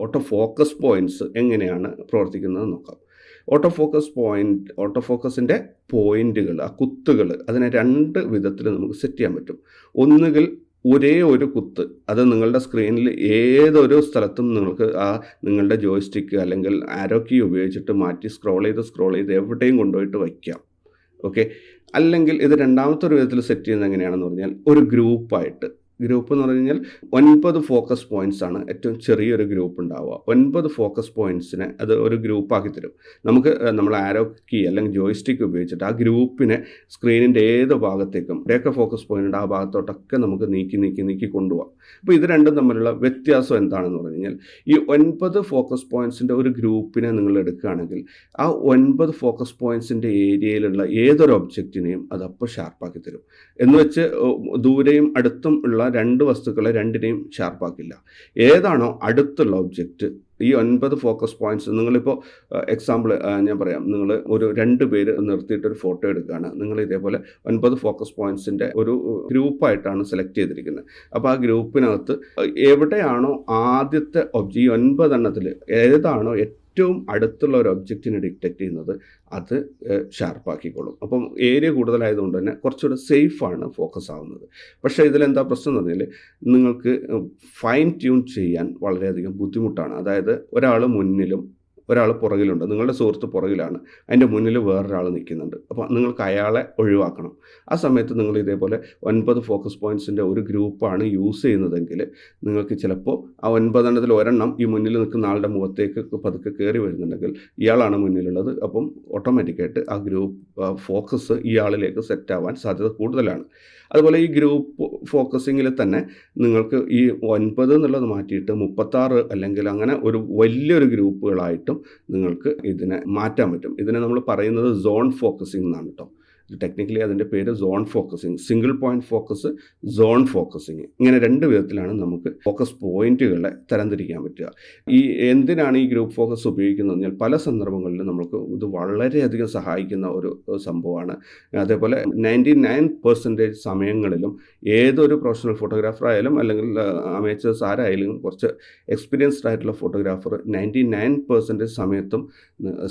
Auto focus points എങ്ങനെയാണ് പ്രവർത്തിക്കുന്നത് നോക്കാം. ഓട്ടോ ഫോക്കസിൻ്റെ പോയിൻറ്റുകൾ, ആ കുത്തുകൾ, അതിനെ 2 വിധത്തിൽ നമുക്ക് സെറ്റ് ചെയ്യാൻ പറ്റും. ഒന്നുകിൽ ഒരേ ഒരു കുത്ത്, അത് നിങ്ങളുടെ സ്ക്രീനിൽ ഏതൊരു സ്ഥലത്തും നിങ്ങൾക്ക് നിങ്ങളുടെ ജോയ്സ്റ്റിക്ക് അല്ലെങ്കിൽ ആരോ കീ ഉപയോഗിച്ചിട്ട് മാറ്റി സ്ക്രോൾ ചെയ്ത് എവിടെയും കൊണ്ടുപോയിട്ട് വയ്ക്കാം. ഓക്കെ. അല്ലെങ്കിൽ ഇത് രണ്ടാമത്തെ ഒരു വിധത്തിൽ സെറ്റ് ചെയ്യുന്നത് എങ്ങനെയാണെന്ന് പറഞ്ഞാൽ ഒരു ഗ്രൂപ്പ് എന്ന് പറഞ്ഞു കഴിഞ്ഞാൽ 9 ഫോക്കസ് പോയിൻറ്റ്സ് ആണ് ഏറ്റവും ചെറിയൊരു ഗ്രൂപ്പ് ഉണ്ടാവുക. 9 ഫോക്കസ് പോയിൻറ്റ്സിനെ അത് ഒരു ഗ്രൂപ്പാക്കി തരും. നമുക്ക് നമ്മൾ ആരോ കീ അല്ലെങ്കിൽ ജോയ്സ്റ്റിക്ക് ഉപയോഗിച്ചിട്ട് ആ ഗ്രൂപ്പിനെ സ്ക്രീനിൻ്റെ ഏത് ഭാഗത്തേക്കും ഇവിടെയൊക്കെ ഫോക്കസ് പോയിൻ്റ് ആ ഭാഗത്തോട്ടൊക്കെ നമുക്ക് നീക്കി കൊണ്ടുപോകാം. അപ്പോൾ ഇത് രണ്ടും തമ്മിലുള്ള വ്യത്യാസം എന്താണെന്ന് പറഞ്ഞു കഴിഞ്ഞാൽ ഈ 9 ഫോക്കസ് പോയിൻറ്റ്സിൻ്റെ ഒരു ഗ്രൂപ്പിനെ നിങ്ങൾ എടുക്കുകയാണെങ്കിൽ ആ 9 ഫോക്കസ് പോയിൻറ്റ്സിൻ്റെ ഏരിയയിലുള്ള ഏതൊരു ഒബ്ജക്റ്റിനെയും അത് അപ്പോൾ ഷാർപ്പാക്കി തരും. എന്ന് വെച്ച് ദൂരെയും അടുത്തും ഉള്ള 2 വസ്തുക്കളെ രണ്ടിനെയും ഷാർപ്പാക്കില്ല. ഏതാണോ അടുത്തുള്ള ഒബ്ജക്റ്റ്, ഈ 9 ഫോക്കസ് പോയിൻറ്റ്സ്, നിങ്ങളിപ്പോൾ എക്സാമ്പിൾ ഞാൻ പറയാം, നിങ്ങൾ ഒരു 2 പേര് നിർത്തിയിട്ടൊരു ഫോട്ടോ എടുക്കുകയാണ്. നിങ്ങൾ ഇതേപോലെ 9 ഫോക്കസ് പോയിൻറ്റ്സിൻ്റെ ഒരു ഗ്രൂപ്പായിട്ടാണ് സെലക്ട് ചെയ്തിരിക്കുന്നത്. അപ്പോൾ ആ ഗ്രൂപ്പിനകത്ത് എവിടെയാണോ ആദ്യത്തെ ഈ 9 എണ്ണത്തിൽ ഏതാണോ ഏറ്റവും അടുത്തുള്ള ഒരു ഒബ്ജക്റ്റിനെ ഡിറ്റക്റ്റ് ചെയ്യുന്നത് അത് ഷാർപ്പാക്കിക്കോളും. അപ്പം ഏരിയ കൂടുതലായതുകൊണ്ട് തന്നെ കുറച്ചുകൂടെ സേഫാണ് ഫോക്കസ് ആവുന്നത്. പക്ഷേ ഇതിലെന്താ പ്രശ്നം എന്ന് പറഞ്ഞാൽ നിങ്ങൾക്ക് ഫൈൻ ട്യൂൺ ചെയ്യാൻ വളരെയധികം ബുദ്ധിമുട്ടാണ്. അതായത് ഒരാൾ മുന്നിലും ഒരാൾ പുറകിലുണ്ട്, നിങ്ങളുടെ സുഹൃത്ത് പുറകിലാണ്, അതിൻ്റെ മുന്നിൽ വേറൊരാൾ നിൽക്കുന്നുണ്ട്. അപ്പോൾ നിങ്ങൾക്ക് അയാളെ ഒഴിവാക്കണം. ആ സമയത്ത് നിങ്ങൾ ഇതേപോലെ 9 ഫോക്കസ് പോയിൻറ്റ്സിൻ്റെ ഒരു ഗ്രൂപ്പാണ് യൂസ് ചെയ്യുന്നതെങ്കിൽ നിങ്ങൾക്ക് ചിലപ്പോൾ ആ 9 എണ്ണത്തിൽ ഒരെണ്ണം ഈ മുന്നിൽ നിൽക്കുന്ന ആളുടെ മുഖത്തേക്ക് പതുക്കെ കയറി വരുന്നുണ്ടെങ്കിൽ ഇയാളാണ് മുന്നിലുള്ളത്. അപ്പം ഓട്ടോമാറ്റിക്കായിട്ട് ആ ഗ്രൂപ്പ് ഫോക്കസ് ഇയാളിലേക്ക് സെറ്റ് ആവാൻ സാധ്യത കൂടുതലാണ്. അതുപോലെ ഈ ഗ്രൂപ്പ് ഫോക്കസിങ്ങിൽ തന്നെ നിങ്ങൾക്ക് ഈ 9 എന്നുള്ളത് മാറ്റിയിട്ട് 36 അല്ലെങ്കിൽ അങ്ങനെ ഒരു വലിയൊരു ഗ്രൂപ്പുകളായിട്ടും നിങ്ങൾക്ക് ഇതിനെ മാറ്റാൻ പറ്റും. ഇതിനെ നമ്മൾ പറയുന്നത് സോൺ ഫോക്കസിംഗ് എന്നാണ് കേട്ടോ. ടെക്നിക്കലി അതിൻ്റെ പേര് zone focusing, single point focus, zone focusing. ഇങ്ങനെ 2 വിധത്തിലാണ് നമുക്ക് ഫോക്കസ് പോയിന്റുകളെ തരംതിരിക്കാൻ പറ്റുക. എന്തിനാണ് ഈ ഗ്രൂപ്പ് ഫോക്കസ് ഉപയോഗിക്കുന്നത് പറഞ്ഞാൽ പല സന്ദർഭങ്ങളിലും നമുക്ക് ഇത് വളരെയധികം സഹായിക്കുന്ന ഒരു സംഭവമാണ്. അതേപോലെ 99% സമയങ്ങളിലും ഏതൊരു പ്രൊഫഷണൽ ഫോട്ടോഗ്രാഫർ ആയാലും അല്ലെങ്കിൽ അമേച്ചേഴ്സ് ആരായാലും കുറച്ച് എക്സ്പീരിയൻസ്ഡ് ആയിട്ടുള്ള ഫോട്ടോഗ്രാഫർ 99% സമയത്തും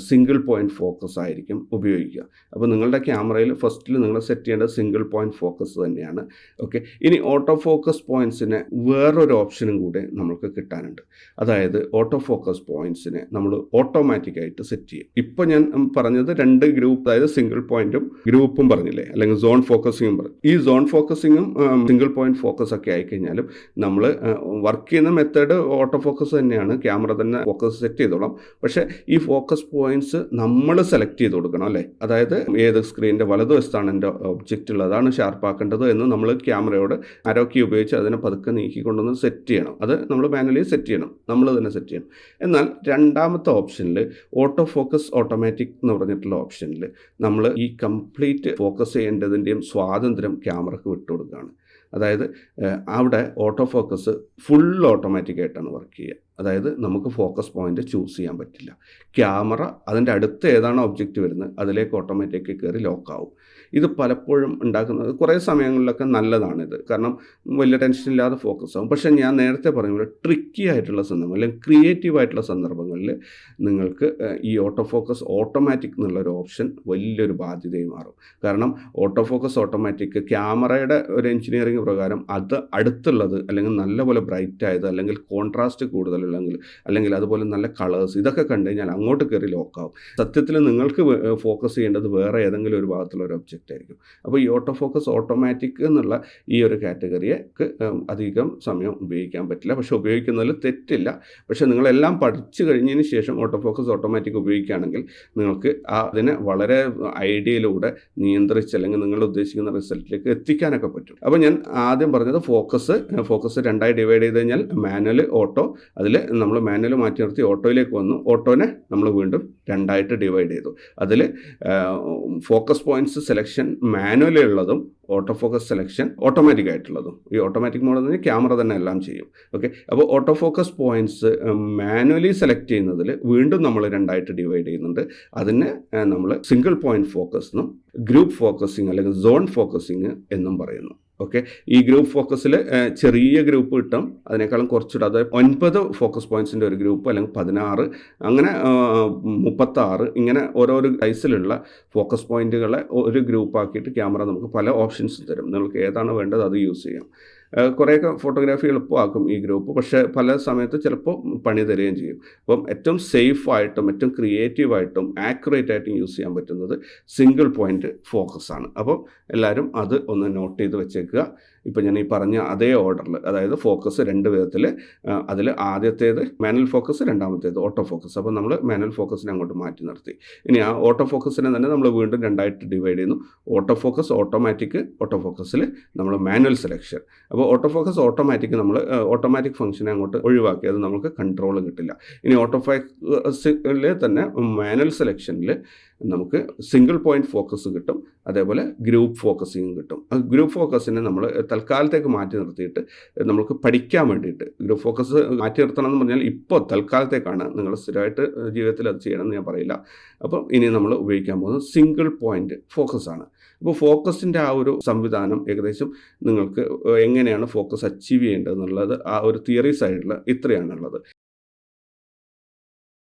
സിംഗിൾ പോയിന്റ് ഫോക്കസ് ആയിരിക്കും ഉപയോഗിക്കുക. അപ്പോൾ നിങ്ങളുടെ ക്യാമറയിൽ ഫസ്റ്റിൽ നിങ്ങൾ സെറ്റ് ചെയ്യേണ്ടത് സിംഗിൾ പോയിന്റ് ഫോക്കസ് തന്നെയാണ്. ഓക്കെ. ഇനി ഓട്ടോ ഫോക്കസ് പോയിന്റ്സിന് വേറൊരു ഓപ്ഷനും കൂടെ നമുക്ക് കിട്ടാനുണ്ട്. അതായത് ഓട്ടോ ഫോക്കസ് പോയിന്റ്സിനെ നമ്മൾ ഓട്ടോമാറ്റിക്കായിട്ട് സെറ്റ് ചെയ്യും. ഇപ്പോൾ ഞാൻ പറഞ്ഞത് 2 ഗ്രൂപ്പ്, അതായത് സിംഗിൾ പോയിന്റും ഗ്രൂപ്പും പറഞ്ഞില്ലേ, അല്ലെങ്കിൽ സോൺ ഫോക്കസിങ്ങും പറഞ്ഞു. ഈ സോൺ ഫോക്കസിങ്ങും സിംഗിൾ പോയിന്റ് ഫോക്കസ് ഒക്കെ ആയിക്കഴിഞ്ഞാലും നമ്മൾ വർക്ക് ചെയ്യുന്ന മെത്തേഡ് ഓട്ടോ ഫോക്കസ് തന്നെയാണ്. ക്യാമറ തന്നെ ഫോക്കസ് സെറ്റ് ചെയ്തോളാം. പക്ഷേ ഈ ഫോക്കസ് പോയിന്റ്സ് നമ്മൾ സെലക്ട് ചെയ്ത് കൊടുക്കണം അല്ലേ. അതായത് ഏത് സ്ക്രീനിൻ്റെ വലതുവശത്താണ് എൻ്റെ ഒബ്ജക്റ്റ് ഉള്ളത്, അതാണ് ഷാർപ്പാക്കേണ്ടത് എന്ന് നമ്മൾ ക്യാമറയോട് ആരോ കീ ഉപയോഗിച്ച് അതിനെ പതുക്കെ നീക്കിക്കൊണ്ടൊന്ന് സെറ്റ് ചെയ്യണം. അത് നമ്മൾ മാനുവലി സെറ്റ് ചെയ്യണം, നമ്മൾ തന്നെ സെറ്റ് ചെയ്യണം. എന്നാൽ രണ്ടാമത്തെ ഓപ്ഷനിൽ ഓട്ടോ ഫോക്കസ് ഓട്ടോമാറ്റിക് എന്ന് പറഞ്ഞിട്ടുള്ള ഓപ്ഷനിൽ നമ്മൾ ഈ കംപ്ലീറ്റ് ഫോക്കസ് ചെയ്യേണ്ടതിൻ്റെയും സ്വാതന്ത്ര്യം ക്യാമറക്ക് വിട്ടുകൊടുക്കുകയാണ്. അതായത് അവിടെ ഓട്ടോ ഫോക്കസ് ഫുൾ ഓട്ടോമാറ്റിക്കായിട്ടാണ് വർക്ക് ചെയ്യുക. അതായത് നമുക്ക് ഫോക്കസ് പോയിന്റ് ചൂസ് ചെയ്യാൻ പറ്റില്ല. ക്യാമറ അതിൻ്റെ അടുത്ത് ഏതാണോ ഒബ്ജക്റ്റ് വരുന്നത് അതിലേക്ക് ഓട്ടോമാറ്റിക്കായി കയറി ലോക്കാവും. ഇത് പലപ്പോഴും ഉണ്ടാക്കുന്നത് കുറേ സമയങ്ങളിലൊക്കെ നല്ലതാണിത്, കാരണം വലിയ ടെൻഷൻ ഇല്ലാതെ ഫോക്കസ് ആവും. പക്ഷേ ഞാൻ നേരത്തെ പറഞ്ഞ പോലെ ട്രിക്കി ആയിട്ടുള്ള സന്ദർഭം അല്ലെങ്കിൽ ക്രിയേറ്റീവ് ആയിട്ടുള്ള സന്ദർഭങ്ങളിൽ നിങ്ങൾക്ക് ഈ ഓട്ടോ ഫോക്കസ് ഓട്ടോമാറ്റിക് എന്നുള്ളൊരു ഓപ്ഷൻ വലിയൊരു ബാധ്യതയായി മാറും. കാരണം ഓട്ടോ ഫോക്കസ് ഓട്ടോമാറ്റിക് ക്യാമറയുടെ ഒരു എഞ്ചിനീയറിംഗ് പ്രകാരം അത് അടുത്തുള്ളത് അല്ലെങ്കിൽ നല്ലപോലെ ബ്രൈറ്റ് ആയത് അല്ലെങ്കിൽ കോൺട്രാസ്റ്റ് കൂടുതലുള്ളെങ്കിൽ അല്ലെങ്കിൽ അതുപോലെ നല്ല കളേഴ്സ് ഇതൊക്കെ കണ്ടു കഴിഞ്ഞാൽ അങ്ങോട്ട് കയറി ലോക്കാവും. സത്യത്തിൽ നിങ്ങൾക്ക് ഫോക്കസ് ചെയ്യേണ്ടത് വേറെ ഏതെങ്കിലും ഒരു ഭാഗത്തുള്ള ഒരു ഒബ്ജക്റ്റ് ആയിരിക്കും. അപ്പോൾ ഈ ഓട്ടോ ഫോക്കസ് ഓട്ടോമാറ്റിക് എന്നുള്ള ഈ ഒരു കാറ്റഗറിക്ക് അധികം സമയം ഉപയോഗിക്കാൻ പറ്റില്ല. പക്ഷേ ഉപയോഗിക്കുന്നതിൽ തെറ്റില്ല. പക്ഷേ നിങ്ങളെല്ലാം പഠിച്ചു കഴിഞ്ഞതിന് ശേഷം ഓട്ടോ ഫോക്കസ് ഓട്ടോമാറ്റിക് ഉപയോഗിക്കുകയാണെങ്കിൽ നിങ്ങൾക്ക് അതിനെ വളരെ ഐഡിയയിലൂടെ നിയന്ത്രിച്ച് അല്ലെങ്കിൽ നിങ്ങൾ ഉദ്ദേശിക്കുന്ന റിസൾട്ടിലേക്ക് എത്തിക്കാനൊക്കെ പറ്റും. അപ്പോൾ ഞാൻ ആദ്യം പറഞ്ഞത് ഫോക്കസ് 2ആയി ഡിവൈഡ് ചെയ്ത് കഴിഞ്ഞാൽ മാനുവൽ, ഓട്ടോ. അതിൽ നമ്മൾ മാനുവൽ മാറ്റി നിർത്തി ഓട്ടോയിലേക്ക് വന്നു. ഓട്ടോനെ നമ്മൾ വീണ്ടും 2ആയിട്ട് ഡിവൈഡ് ചെയ്തു. അതിൽ ഫോക്കസ് പോയിന്റ്സ് സെലക്ഷൻ മാനുവലി ഉള്ളതും ഓട്ടോ ഫോക്കസ് സെലക്ഷൻ ഓട്ടോമാറ്റിക് ആയിട്ടുള്ളതും. ഈ ഓട്ടോമാറ്റിക് മോഡ് എന്ന് ക്യാമറ തന്നെ എല്ലാം ചെയ്യും. ഓക്കെ. അപ്പോൾ auto focus points manually select ചെയ്യുന്നതിൽ വീണ്ടും നമ്മൾ 2ആയിട്ട് ഡിവൈഡ് ചെയ്യുന്നുണ്ട്. അതിനെ നമ്മൾ സിംഗിൾ പോയിന്റ് ഫോക്കസ് എന്നും ഗ്രൂപ്പ് ഫോക്കസിങ് അല്ലെങ്കിൽ സോൺ ഫോക്കസിങ് എന്നും പറയുന്നു. ഓക്കെ. ഈ ഗ്രൂപ്പ് ഫോക്കസിൽ ചെറിയ ഗ്രൂപ്പ് കിട്ടും, അതിനേക്കാളും കുറച്ചുകൂടെ, അതായത് 9 ഫോക്കസ് പോയിൻറ്റ്സിൻ്റെ ഒരു ഗ്രൂപ്പ്, അല്ലെങ്കിൽ 16, അങ്ങനെ 36, ഇങ്ങനെ ഓരോരോ സൈസിലുള്ള ഫോക്കസ് പോയിൻറ്റുകളെ ഒരു ഗ്രൂപ്പാക്കിയിട്ട് ക്യാമറ നമുക്ക് പല ഓപ്ഷൻസ് തരും. നിങ്ങൾക്ക് ഏതാണ് വേണ്ടത് അത് യൂസ് ചെയ്യാം. കുറേയൊക്കെ ഫോട്ടോഗ്രാഫി എളുപ്പമാക്കും ഈ ഗ്രൂപ്പ്, പക്ഷേ പല സമയത്ത് ചിലപ്പോൾ പണി തരുകയും ചെയ്യും. അപ്പം ഏറ്റവും സേഫായിട്ടും ഏറ്റവും ക്രിയേറ്റീവായിട്ടും ആക്യുറേറ്റ് ആയിട്ടും യൂസ് ചെയ്യാൻ പറ്റുന്നത് സിംഗിൾ പോയിൻ്റ് ഫോക്കസാണ്. അപ്പോൾ എല്ലാവരും അത് ഒന്ന് നോട്ട് ചെയ്ത് വെച്ചേക്കുക. ഇപ്പോൾ ഞാൻ ഈ പറഞ്ഞ അതേ ഓർഡറിൽ, അതായത് ഫോക്കസ് 2 വിധത്തിൽ, അതിൽ ആദ്യത്തേത് മാനുവൽ ഫോക്കസ്, രണ്ടാമത്തേത് ഓട്ടോ ഫോക്കസ്. അപ്പോൾ നമ്മൾ മാനുവൽ ഫോക്കസിനെ അങ്ങോട്ട് മാറ്റി നിർത്തി. ഇനി ആ ഓട്ടോ ഫോക്കസിനെ തന്നെ നമ്മൾ വീണ്ടും 2ആയിട്ട് ഡിവൈഡ് ചെയ്യുന്നു. Auto focus, automatic. ഓട്ടോ ഫോക്കസിൽ നമ്മൾ മാനുവൽ സെലക്ഷൻ. അപ്പോൾ ഓട്ടോ ഫോക്കസ്, ഓട്ടോമാറ്റിക്, നമ്മൾ ഓട്ടോമാറ്റിക് ഫംഗ്ഷനെ അങ്ങോട്ട് ഒഴിവാക്കി, അത് നമുക്ക് കൺട്രോൾ കിട്ടില്ല. ഇനി ഓട്ടോ ഫോക്കസിൽ തന്നെ മാനുവൽ സെലക്ഷനിൽ നമുക്ക് സിംഗിൾ പോയിൻ്റ് ഫോക്കസ് കിട്ടും, അതേപോലെ ഗ്രൂപ്പ് ഫോക്കസിങ് കിട്ടും. ഗ്രൂപ്പ് ഫോക്കസിനെ നമ്മൾ തൽക്കാലത്തേക്ക് മാറ്റി നിർത്തിയിട്ട് നമുക്ക് പഠിക്കാൻ വേണ്ടിയിട്ട്, ഗ്രൂപ്പ് ഫോക്കസ് മാറ്റി നിർത്തണം എന്ന് പറഞ്ഞാൽ ഇപ്പോൾ തൽക്കാലത്തേക്കാണ്, നിങ്ങൾ സ്ഥിരമായിട്ട് ജീവിതത്തിൽ അത് ചെയ്യണമെന്ന് ഞാൻ പറയില്ല. അപ്പോൾ ഇനി നമ്മൾ ഉപയോഗിക്കാൻ പോകുന്നത് സിംഗിൾ പോയിൻ്റ് ഫോക്കസാണ്. അപ്പോൾ ഫോക്കസിൻ്റെ ആ ഒരു സംവിധാനം ഏകദേശം നിങ്ങൾക്ക് എങ്ങനെയാണ് ഫോക്കസ് അച്ചീവ് ചെയ്യേണ്ടത് എന്നുള്ളത്, ആ ഒരു തിയറി സൈഡിൽ ഇത്രയാണുള്ളത്.